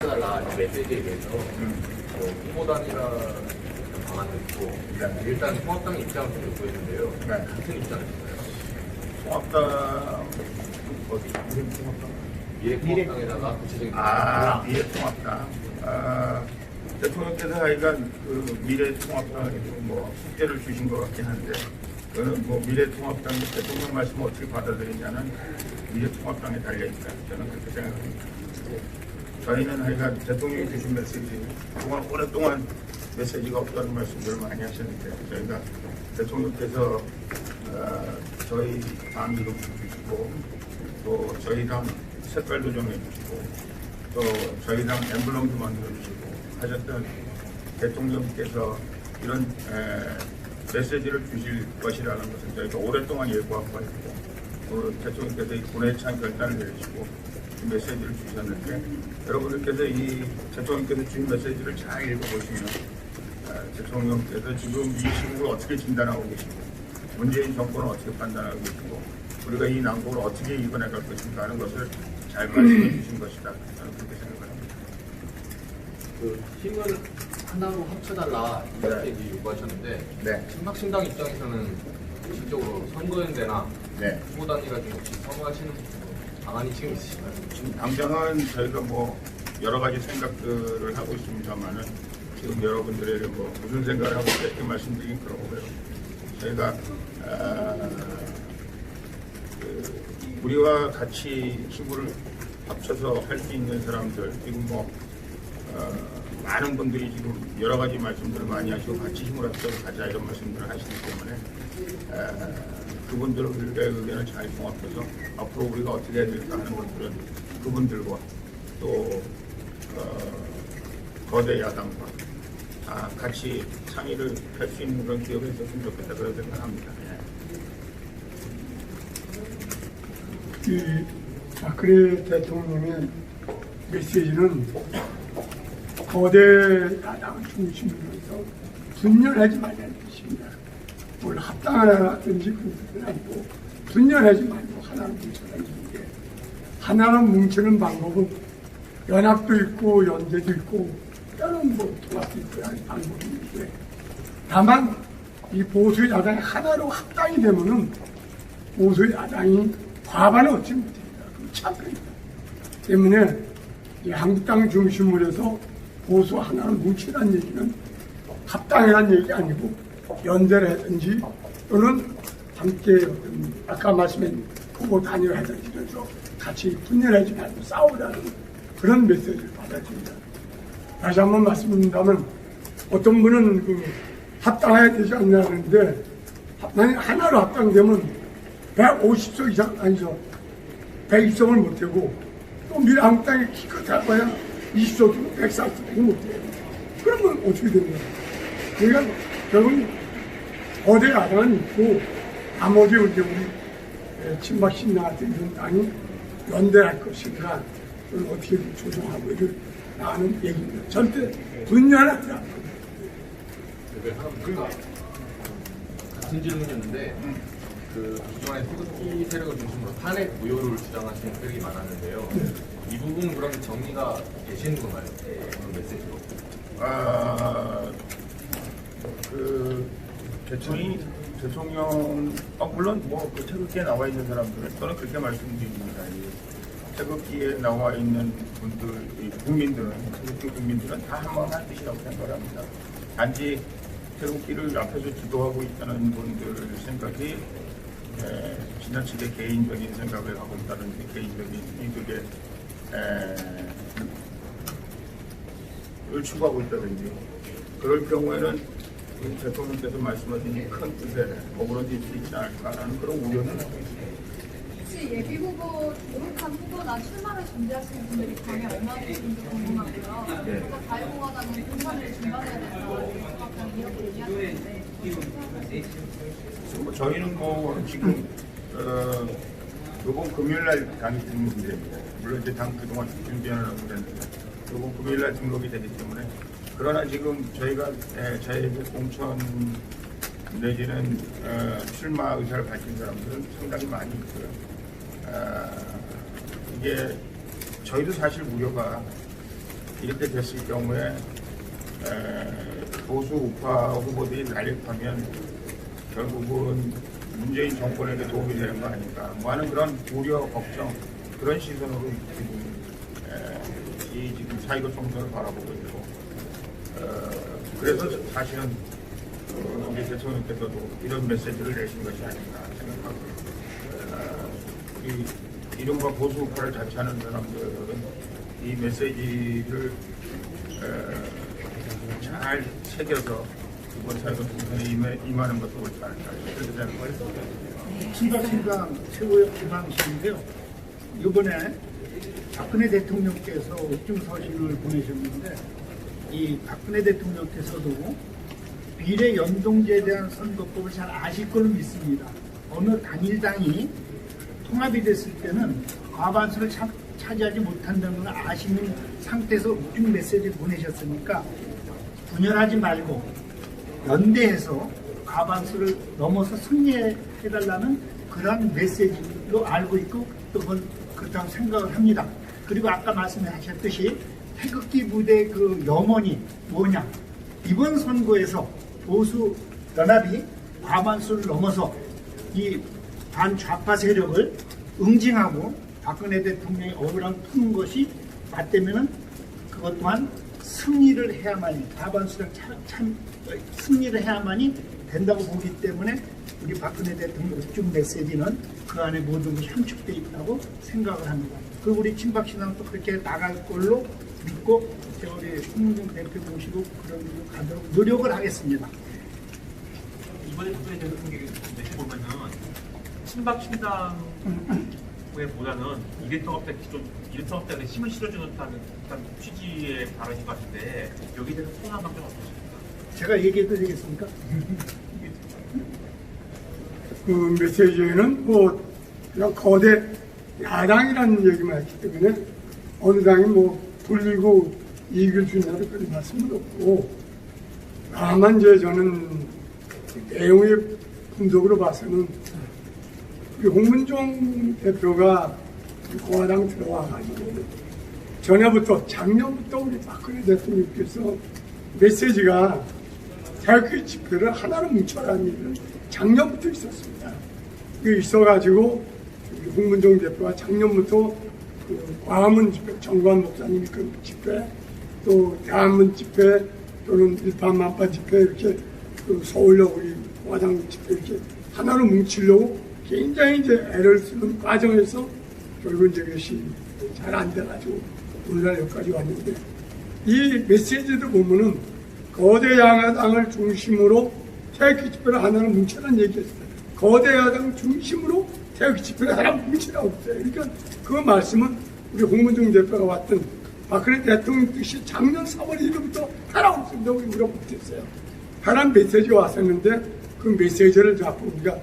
달라 메시지에 대해서 후보 단일화 방안도 있고 일단 통합당 입장을 좀 듣고 있는데요. 같은 입장이신가요? 통합당 어디? 미래통합당에다가 구체적인 미래통합당. 대통령께서 하여간 그 미래통합당에 뭐 숙제를 주신 것 같긴 한데 그거는 뭐 미래통합당 대통령 말씀을 어떻게 받아들이냐는 미래통합당에 달려있다. 저는 그렇게 생각합니다. 저희는 하여간 대통령이 주신 메시지 그동안 오랫동안 메시지가 없다는 말씀들을 많이 하셨는데 저희가 대통령께서 저희 당 이름도 주시고 또 저희 당 색깔도 정해주시고 또 저희 당 엠블럼도 만들어주시고 하셨던 대통령께서 이런 메시지를 주실 것이라는 것을 저희가 오랫동안 예고하고 있고 대통령께서 이 군의찬 결단을 내리시고 이 메시지를 주셨는데 여러분들께서 이 대통령께서 주신 메시지를 잘 읽어보시면 대통령께서 지금 이 시국을 어떻게 진단하고 계시고 문재인 정권을 어떻게 판단하고 계시고 우리가 이 난국을 어떻게 이겨내 갈 것인가 하는 것을 잘 말씀해 주신 것이다. 저는 그렇게 생각합니다. 그 힘을 하나로 합쳐달라 이렇게 요구하셨는데 친박신당 입장에서는 실질적으로 선거연대나 후보 단일화 중 혹시 선호하시는 방안이 지금 있으신가요? 지금 당장은 저희가 뭐 여러 가지 생각들을 하고 있습니다만은 지금 여러분들에게 뭐 무슨 생각을 하고 이렇게 말씀드리긴 그러고요. 저희가 우리와 같이 힘을 합쳐서 할 수 있는 사람들 지금 뭐 많은 분들이 지금 여러 가지 말씀들을 많이 하시고 같이 힘을 합쳐서 가자 이런 말씀들을 하시기 때문에 그분들의 의견을 잘 종합해서 앞으로 우리가 어떻게 해야 될까 하는 것들은 그분들과 또 거대 야당과 같이 상의를 할 수 있는 그런 기회가 있었으면 좋겠다 그런 생각합니다. 이 박근혜 대통령의 메시지는 거대 야당을 중심으로 해서 분열하지 말라는 뜻입니다. 뭘 합당을 하든지 그런 뜻은 아니고 분열하지 말고 하나로 뭉쳐라는 게 하나로 뭉치는 방법은 연합도 있고 연대도 있고 다른 뭐 통합도 있고 하는 방법이 있는데 다만 이 보수 야당이 하나로 합당이 되면은 보수 야당이 과반을 얻지 못합니다. 그럼 참입니다. 때문에 이 한국당 중심으로 해서 보수 하나를 뭉치라는 얘기는 합당이라는 얘기 아니고 연대를 하든지 또는 함께 아까 말씀한 후보 단일화 하든지 해서 같이 분열하지 말고 싸우라는 그런 메시지를 받아줍니다. 다시 한번 말씀드린다면 어떤 분은 그 합당해야 되지 않냐는데 만약 하나로 합당되면 150석 이상 아니죠. 120석을 못하고 또 미래한국당이 기껏 거야 20석이고 140석이 못해요. 그러면 어떻게 됩니까? 그러니까 결국 거대 야당은 있고 나머지 이제 우리 친박신당 같은 이런 당이 연대할 것인가 그걸 어떻게 조정하고 이렇게 나는 얘기입니다. 절대 분열하지 않고. 같은 질문이었는데 그 기존의 태극기 세력을 중심으로 탄핵 무효를 주장하시는 세력이 많았는데요. 이 부분 그럼 정리가 되시는 건가요? 그런 메시지로? 그 대통령 물론 뭐 그 태극기에 나와 있는 사람들은 저는 그렇게 말씀드립니다. 태극기에 나와 있는 분들, 국민들은 태극기 국민들은 다 한마음 뜻이라고 생각합니다. 단지 태극기를 앞에서 주도하고 있다는 분들 생각이 지나치게 개인적인 생각을 하고 있다든지 개인적인 이득에 추구하고 있다든지 그럴 경우에는 대통령께서 말씀하신 큰 뜻에 어그러질 수 있지 않을까라는 그런 우려는 하고 있습니다. 혹시 예비 후보, 노력한 후보나 출마를 준비하시는 분들이 과연 얼마나 되는지 궁금하고요. 그래서 자유공화당은 공천을 중단해야 된다. 이렇게 얘기하시는데 저희는 뭐 지금 이번 금요일날 당이 등록됩니다. 물론 이제 당 그동안 준비하느라고 그랬는데 이번 금요일날 등록이 되기 때문에 그러나 지금 저희가 저희에게 공천 내지는 출마 의사를 밝힌 사람들은 상당히 많이 있고요. 이게 저희도 사실 우려가 이렇게 됐을 경우에 보수 우파 후보들이 난립하면 결국은 문재인 정권에게 도움이 되는 거 아닌가 뭐 하는 그런 우려, 걱정 그런 시선으로 이 지금 사이버 총선을 바라보고 있고 그래서 사실은 우리 대통령께서도 이런 메시지를 내신 것이 아닌가 생각하고 이 이른바 보수 우파를 자처하는 사람들은 이 메시지를 잘 새겨서 이번 사회적 총선에 임하는 것도 옳지 않을까 그렇게 생각합니다. 친박신당 최고의 기방신인데요. 이번에 박근혜 대통령께서 옥중서신을 보내셨는데 이 박근혜 대통령께서도 비례 연동제에 대한 선거법을 잘 아실 걸로 믿습니다. 어느 단일당이 통합이 됐을 때는 과반수를 차지하지 못한다는 걸 아시는 상태에서 옥중 메시지를 보내셨으니까 분열하지 말고 연대해서 과반수를 넘어서 승리해달라는 그런 메시지로 알고 있고 또 그건 그렇다고 생각을 합니다. 그리고 아까 말씀하셨듯이 태극기 부대 그 염원이 뭐냐, 이번 선거에서 보수 연합이 과반수를 넘어서 이 반좌파 세력을 응징하고 박근혜 대통령의 억울함 푸는 것이 맞다면은 그것 또한 승리를 해야만이 과반수랑 승리를 해야만이 된다고 보기 때문에 우리 박근혜 대통령 옥중 메시지는 그 안에 모든 것이 함축되어 있다고 생각을 합니다. 그리고 우리 친박신당도 그렇게 나갈 걸로 믿고 제가 우리 홍문종 대표 모시고 그런 길로 가도록 노력을 하겠습니다. 이번에 박근혜 대통령이 보면은 친박신당에 보다는 이례통합당 기존 이례통합당에 힘을 실어주는 듯한 취지의 발언인 것 같은데 여기에 대해서 소감 좀 어떠십니까? 제가 얘기해도 되겠습니까? 그 메시지에는 뭐 그냥 거대 야당이라는 얘기만 했기 때문에 어느 당이 뭐 돌리고 이길 수 있냐는 그런 말씀은 없고, 다만 이제 저는 내용의 분석으로 봐서는 홍문종 대표가 공화당 들어와가지고 전에부터 작년부터 우리 박근혜 대통령께서 메시지가 자유주의 집회를 하나로 뭉쳐라는 얘기는 작년부터 있었습니다. 그게 있어가지고 홍문종 대표가 작년부터 그 광화문 집회, 정관 목사님이 그 집회, 또 대한문 집회 또는 일파만파 집회 이렇게 그 서울역 우리 공화당 집회 이렇게 하나로 뭉치려고 굉장히 이제 애를 쓰는 과정에서 결국 이제 그것이 잘 안 돼가지고 오늘날 여기까지 왔는데, 이 메시지를 보면은 거대 양화당을 중심으로 태극기 집회를 하나로 뭉치라는 얘기했어요. 거대 야당 중심으로 태극기 집회를 하나 뭉치라고 했어요. 그러니까 그 말씀은 우리 홍문종 대표가 왔던 박근혜 대통령 뜻이 작년 4월 1일부터 하라고 했습니다. 우리가 못했어요. 하란 메시지가 왔었는데 그 메시지를 자꾸 우리가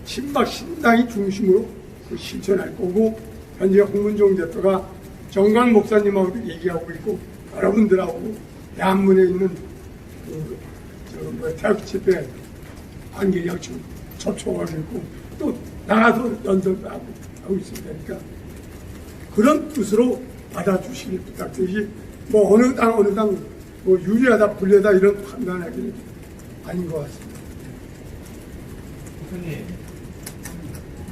친박 신당이 중심으로 실천할 거고, 현재 홍문종 대표가 정관 목사님하고도 얘기하고 있고 여러분들하고 대한문에 있는 태극기 집회 관계자하고 지금 접촉하고 있고 또 나가서 연설도 하고 있습니다. 그러니까 그런 뜻으로 받아주시길 부탁드리지, 뭐 어느 당 뭐 유리하다 불리하다 이런 판단하기는 아닌 것 같습니다. 대표님,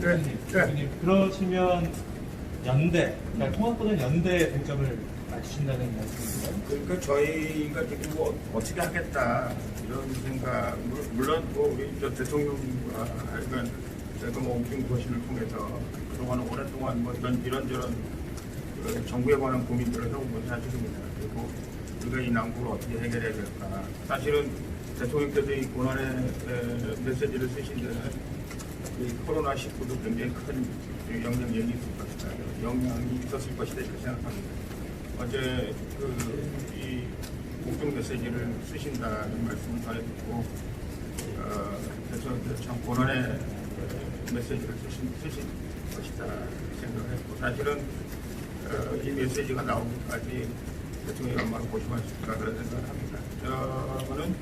네. 대표님, 그러시면 연대, 그러니까 통합보다는 연대에 중점을 맞추신다는 말씀이세요? 그러니까 저희가 지금 뭐 어떻게 하겠다 이런 생각, 물론 뭐 우리 저 대통령과 하여간 제가 뭐 옥중 거신을 통해서 그동안 오랫동안 뭐 이런저런 그 정부에 관한 고민들을 해온 것이 사실입니다. 그리고 우리가 이 난국을 어떻게 해결해야 될까. 사실은 대통령께서 이 고난의 메시지를 쓰신 데는 이 코로나19도 굉장히 큰 영향이 있었을 것이다 이렇게 생각합니다. 어제 이 옥중 메시지를 쓰신다는 말씀을 전해듣고 대통령께서 참 고난의 메시지를 쓰신 것이다 생각했고, 사실은 이 메시지가 나오기까지 대통령이 얼마나 고심하실까 그런 생각을 합니다. 저는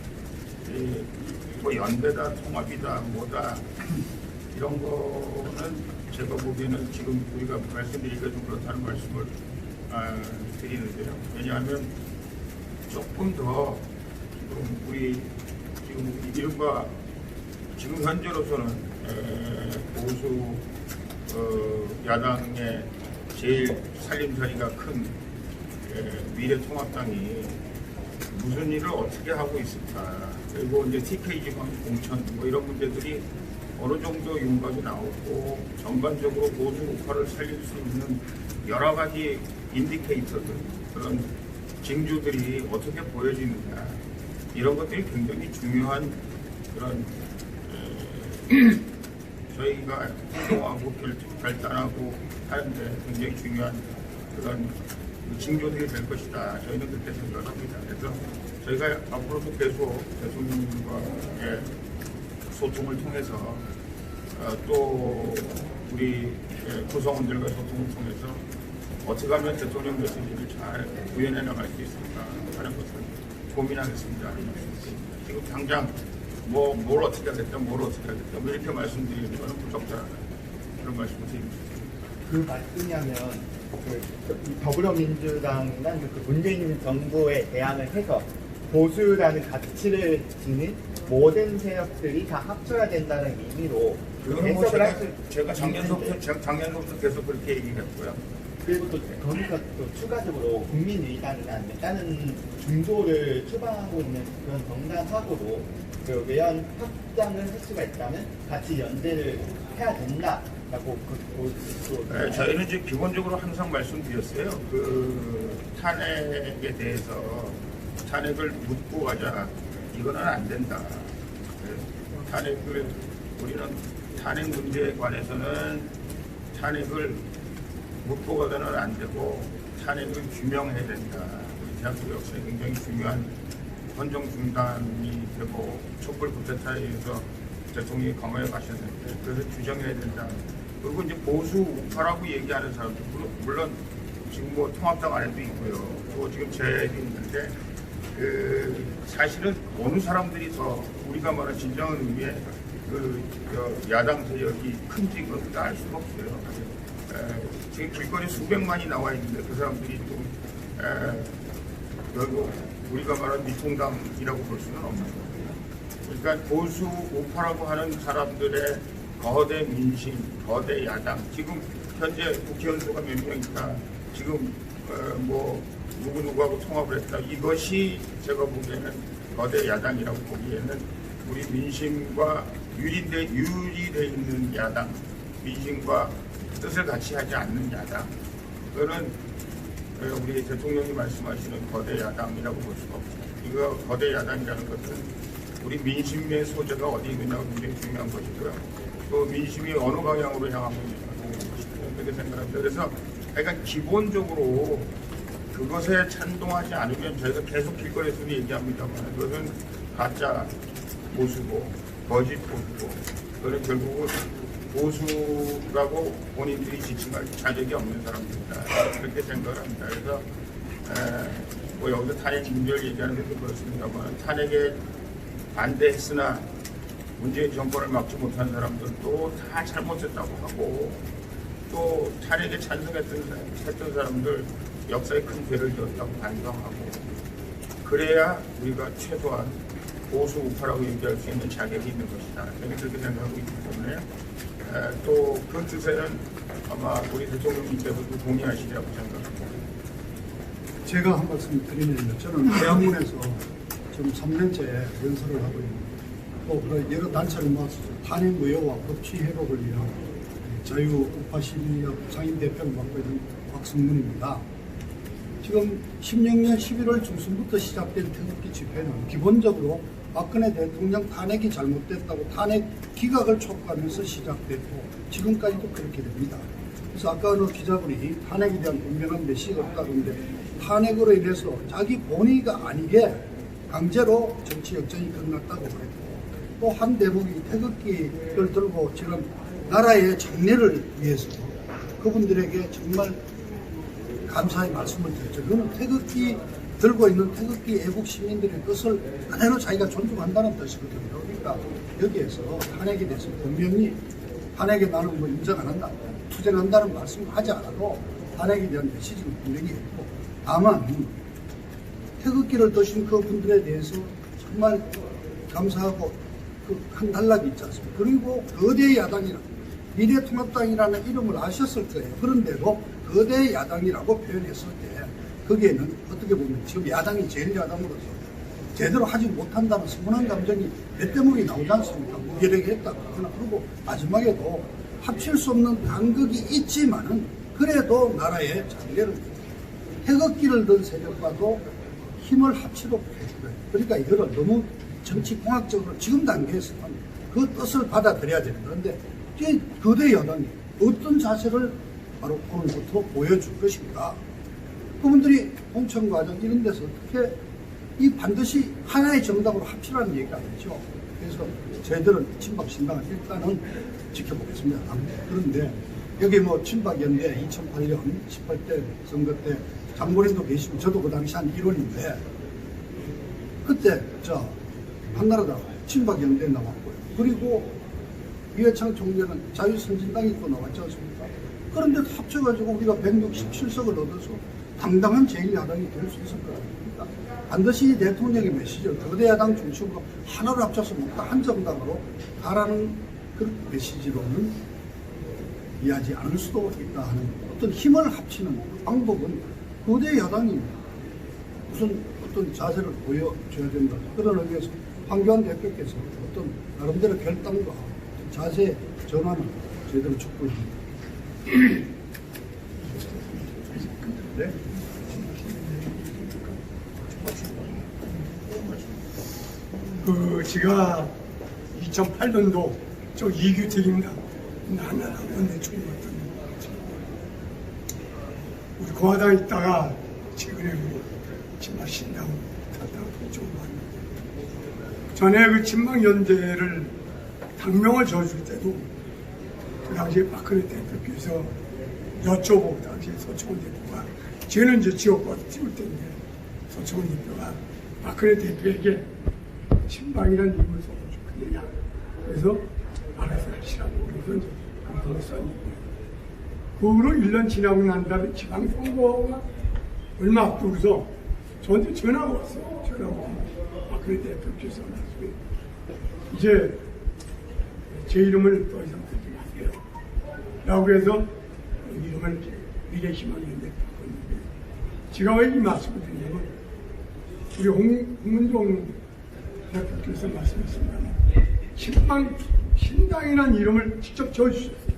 뭐 연대다 통합이다 뭐다 이런 거는 제가 보기에는 지금 우리가 말씀드리기가 좀 그렇다는 말씀을 드리는데요. 왜냐하면 조금 더 지금 우리 지금 이른바 지금 현재로서는 보수 야당의 제일 살림살이가 큰 미래통합당이 무슨 일을 어떻게 하고 있을까. 그리고 이제 TK 지방 공천 뭐 이런 문제들이 어느 정도 윤곽이 나오고 전반적으로 보수 우파를 살릴 수 있는 여러 가지 인디케이터들, 그런 징조들이 어떻게 보여지느냐, 이런 것들이 굉장히 중요한 그런 저희가 행동하고 결단하고 하는데 굉장히 중요한 그런 징조들이 될 것이다. 저희는 그렇게 생각합니다. 그래서 저희가 앞으로도 계속 대통령과의 소통을 통해서 또 우리 구성원들과 소통을 통해서 어떻게 하면 대통령 메시지를 잘 구현해 나갈 수 있을까 하는 것을 고민하겠습니다. 지금 당장 뭘 어떻게 하겠다, 뭘 어떻게 하겠다, 뭐 이렇게 말씀드리는 것은 부적절하다. 그런 말씀을 드립니다. 그 말씀이냐면 더불어민주당이나 그 문재인 정부에 대항을 해서 보수라는 가치를 지닌 모든 세력들이 다 합쳐야 된다는 의미로 그거는 뭐 해석을 할 수 제가 작년부터 계속 그렇게 얘기했고요. 그리고 또 거기서 또 추가적으로 국민의당이나 다른 중도를 추방하고 있는 그런 정당하고도 그 외연 확장을 할 수가 있다면 같이 연대를 해야 된다라고 네, 저희는 이제 기본적으로 항상 말씀드렸어요. 그 탄핵에 대해서 탄핵을 묻고 가자, 이거는 안 된다. 탄핵을 우리는 탄핵 문제에 관해서는 탄핵을 묻고 가서는 안 되고 탄핵을 규명해야 된다. 우리 대한민국 역사에 굉장히 중요한 헌정 중단이 되고 촛불 쿠데타에 의해서 대통령이 감옥에 가셨는데 그래서 규정해야 된다. 그리고 이제 보수 우파라고 얘기하는 사람들, 물론 지금 뭐 통합당 안에도 있고요. 또 지금 제도 있는데 사실은 어느 사람들이 더 우리가 말하는 진정한 의미의 야당 세력이 큰지 그것도 알 수가 없어요. 지금 길거리 수백만이 나와 있는데 그 사람들이 좀 결국 우리가 말하는 미통당이라고 볼 수는 없는 거예요. 그러니까 보수 우파라고 하는 사람들의 거대 민심, 거대 야당, 지금 현재 국회의원 수가 몇 명이니까 지금 뭐 누구누구하고 통합을 했다. 이것이 제가 보기에는 거대 야당이라고 보기에는 우리 민심과 유리되어 있는 야당, 민심과 뜻을 같이 하지 않는 야당, 그거는 우리 대통령이 말씀하시는 거대 야당이라고 볼 수가 없습니다. 이거 거대 야당이라는 것은 우리 민심의 소재가 어디 있느냐가 굉장히 중요한 것이고요. 또 민심이 어느 방향으로 향하고 있느냐가 그렇게 생각합니다. 그래서 그러니까 기본적으로 그것에 찬동하지 않으면 저희가 계속 길거리에서 얘기합니다만 그것은 가짜 보수고 거짓 보수고 그거는 결국은 보수라고 본인들이 지칭할 자격이 없는 사람들이다. 그렇게 생각을 합니다. 그래서 뭐 여기서 탄핵 문제를 얘기하는 것도 그렇습니다만 탄핵에 반대했으나 문재인 정권을 막지 못한 사람들도 다 잘못했다고 하고 또 탄핵에 찬성했던 사람들 역사에 큰 죄를 지었다고 반성하고 그래야 우리가 최소한 보수 우파라고 얘기할 수 있는 자격이 있는 것이다. 저는 그렇게 생각하고 있기 때문에 또 그 뜻에는 아마 우리 대통령님께서도 동의하시리라고 생각합니다. 제가 한 말씀 드리면 저는 대학문에서 지금 3년째 연설을 하고 있는 또 여러 단체를 모아서 탄핵 무효와 법치 회복을 위한 자유우파 시민협 상임대표를 맡고 있는 박승문입니다. 지금 16년 11월 중순부터 시작된 태극기 집회는 기본적으로 박근혜 대통령 탄핵이 잘못됐다고 탄핵 기각을 촉구하면서 시작됐고 지금까지도 그렇게 됩니다. 그래서 아까 어느 기자분이 탄핵에 대한 분명한 메시지가 없다는데 탄핵으로 인해서 자기 본의가 아니게 강제로 정치 역전이 끝났다고 그랬고 또 한 대목이 태극기를 들고 지금 나라의 장래를 위해서 그분들에게 정말 감사의 말씀을 드렸죠. 그건 태극기 들고 있는 태극기 애국 시민들의 뜻을 그대로 자기가 존중한다는 뜻이거든요. 그러니까 여기에서 탄핵에 대해서 분명히 탄핵에 나는 뭐 인정 안 한다, 투쟁한다는 말씀을 하지 않아도 탄핵에 대한 메시지는 분명히 했고 다만 태극기를 드신 그 분들에 대해서 정말 감사하고 한 단락이 있지 않습니까? 그리고 거대 야당이라는 미래통합당이라는 이름을 아셨을 거예요. 그런데도 거대 야당이라고 표현했을 때 거기에는 어떻게 보면 지금 야당이 제일 야당으로서 제대로 하지 못한다는 서운한 감정이 몇 대목이 나오지 않습니까? 무기력이 했다고 하나. 그리고 마지막에도 합칠 수 없는 간극이 있지만은 그래도 나라의 장래를 태극기를 든 세력과도 힘을 합치도록 해주고요. 그러니까 이거를 너무 정치공학적으로 지금 단계에서는 그 뜻을 받아들여야 되는 건데 이 거대 여당이 어떤 자세를 바로 오늘부터 보여줄 것인가. 그분들이 공천과정 이런 데서 어떻게 이 반드시 하나의 정당으로 합치라는 얘기가 아니죠. 그래서 저희들은 친박신당을 일단은 지켜보겠습니다. 그런데 여기 뭐 친박연대 2008년 18대 선거 때 장본인도 계시고 저도 그 당시 한 1원인데 그때 한나라당 친박연대 나왔고요. 그리고 이해창 총재는 자유선진당이 또 나왔지 않습니까? 그런데 합쳐가지고 우리가 167석을 얻어서 당당한 제1야당이 될 수 있을 거니까 반드시 대통령의 메시지를 거대 야당 중심으로 하나로 합쳐서 모두 한 정당으로 가라는 그런 메시지로는 이해하지 않을 수도 있다 하는 어떤 힘을 합치는 방법은 거대 야당이 무슨 어떤 자세를 보여줘야 된다. 그런 의미에서 황교안 대표께서 어떤 나름대로 결단과 자세 전환을 저희들은 촉구합니다. 네? 제가 2008년도 저 이규택입니다. 하나라고 원내 총무였던 우리 공화당에 있다가 최근에 친박신당 갔다가 이쪽으로 왔는데 전에 그 친박연대를 당명을 지어줄 때도 그 당시에 박근혜 대표께서 여쭤보고 당시에 서청원 대표가 저는 이제 지역구에서 찍을 때인데 서청원 대표가 박근혜 대표에게 친박이라는 이름을 써주고 그러냐. 그래서 알아서 하시라고 그래서 이제 그걸 써니고요. 그 후로 1년 지나고 난 다음에 지방선거가 얼마 앞두고서 저한테 전화가 왔어요. 전화가 오고 박근혜 대표께서 나중에 이제 제 이름을 더 이상 쓰지 마세요. 라고 해서 이름을 미래희망연대 바꿨는데 제가 왜 이 말씀을 드리냐면 우리 홍문종 대표께서 말씀하셨습니다. 신당이라는 이름을 직접 지어주셨어요.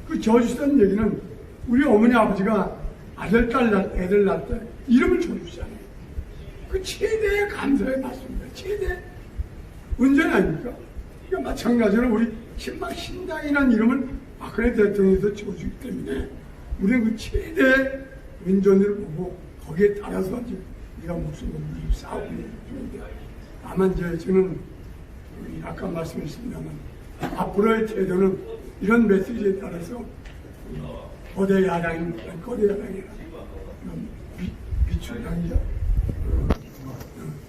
그 지어주셨다는 얘기는 우리 어머니 아버지가 아들, 딸, 애들 낳을 때 이름을 지어주시잖아요. 그 최대의 감사의 말씀입니다. 최대 은전 아닙니까? 그러니까 마찬가지로 우리 신당이라는 이름을 박근혜 대통령에서 지어주기 때문에 우리는 그 최대 은전을 보고 거기에 따라서 이제 우리가 목숨을 싸우고 있는데 다만 이제 저는 아까 말씀했습니다만 앞으로의 태도는 이런 메시지에 따라서 거대 야당이라 비추당이죠.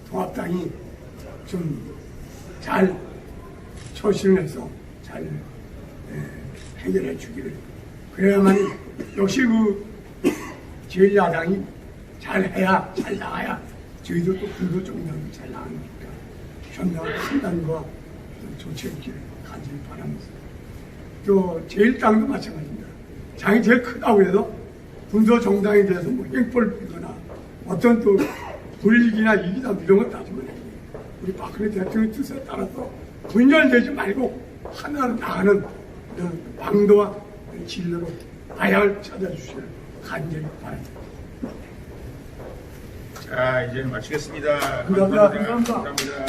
통합당이 좀 잘 처신을 해서 잘 해결해 주기를 그래야만 역시 그 제1야당이 잘해야 잘 나가야 저희도 또 군도 정당도 잘 나가니까 현명한 판단과 조치했기를 간절히 바라면서 또 제1당도 마찬가지입니다. 장이 제일 크다고 해서 군소 정당에 대해서 뭐 땡벌 부리거나 어떤 또 불이익이나 이익이나 이런 거 따지면 우리 박근혜 대통령의 뜻에 따라서 분열되지 말고 하나로 나가는 그런 방도와 진로로 방향을 찾아주시길 간절히 바랍니다. 자, 이제 마치겠습니다. 감사합니다. 감사합니다.